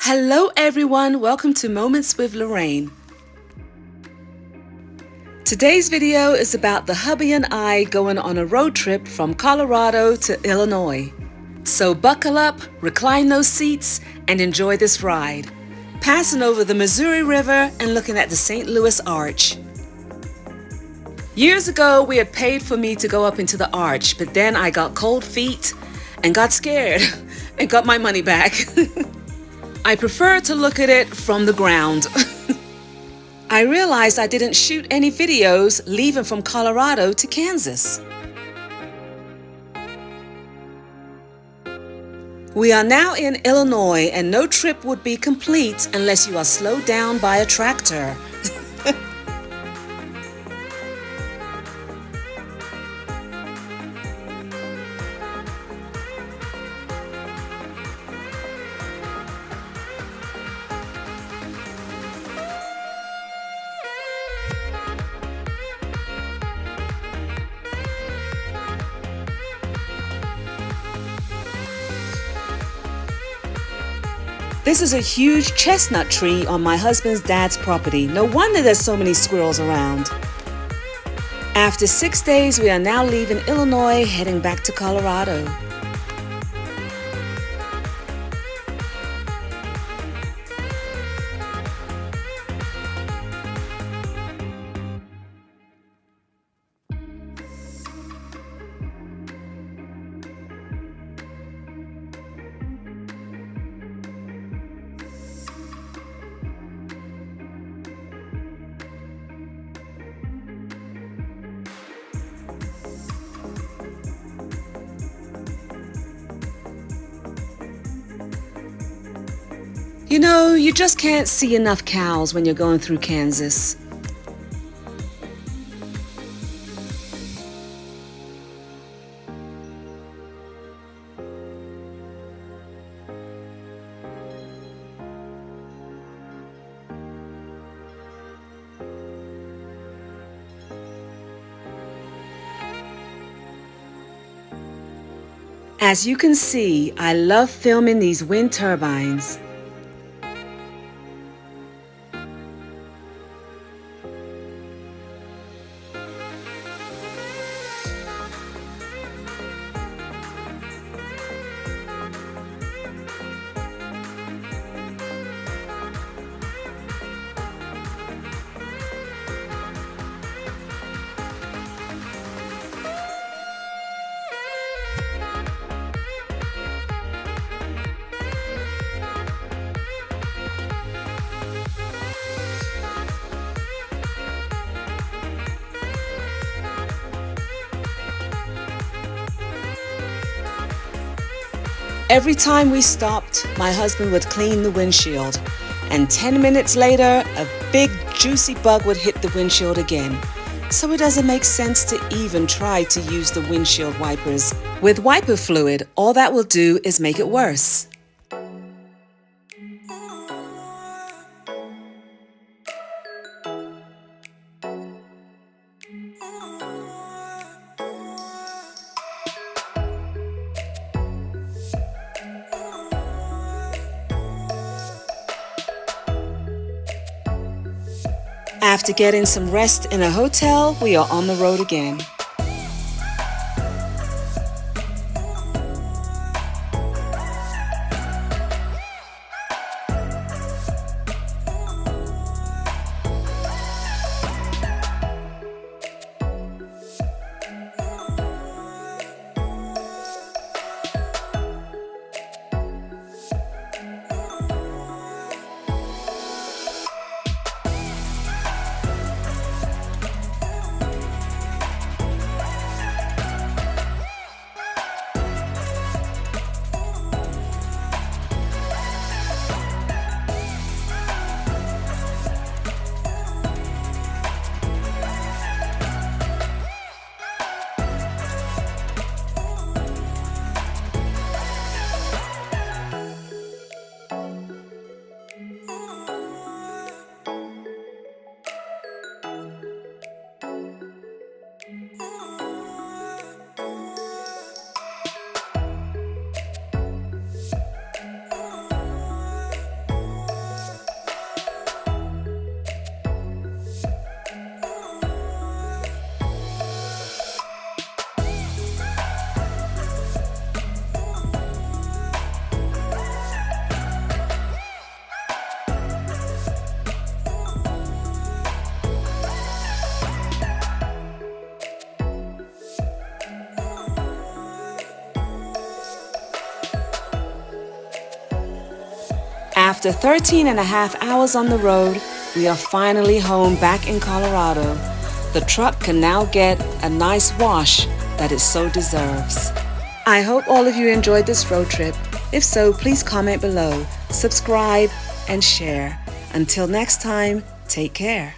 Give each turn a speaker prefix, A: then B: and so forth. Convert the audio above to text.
A: Hello everyone, welcome to Moments with Lorraine. Today's video is about the hubby and I going on a road trip from Colorado to Illinois. So buckle up, recline those seats, and enjoy this ride. Passing over the Missouri River and looking at the St. Louis Arch. Years ago, we had paid for me to go up into the arch, but then I got cold feet and got scared and got my money back. I prefer to look at it from the ground. I realized I didn't shoot any videos leaving from Colorado to Kansas. We are now in Illinois, and no trip would be complete unless you are slowed down by a tractor. This is a huge chestnut tree on my husband's dad's property. No wonder there's so many squirrels around. After 6 days, we are now leaving Illinois, heading back to Colorado. You know, you just can't see enough cows when you're going through Kansas. As you can see, I love filming these wind turbines. Every time we stopped, my husband would clean the windshield, and 10 minutes later, a big juicy bug would hit the windshield again. So it doesn't make sense to even try to use the windshield wipers. With wiper fluid, all that will do is make it worse. After getting some rest in a hotel, we are on the road again. After 13 and a half hours on the road, we are finally home back in Colorado. The truck can now get a nice wash that it so deserves. I hope all of you enjoyed this road trip. If so, please comment below, subscribe, and share. Until next time, take care.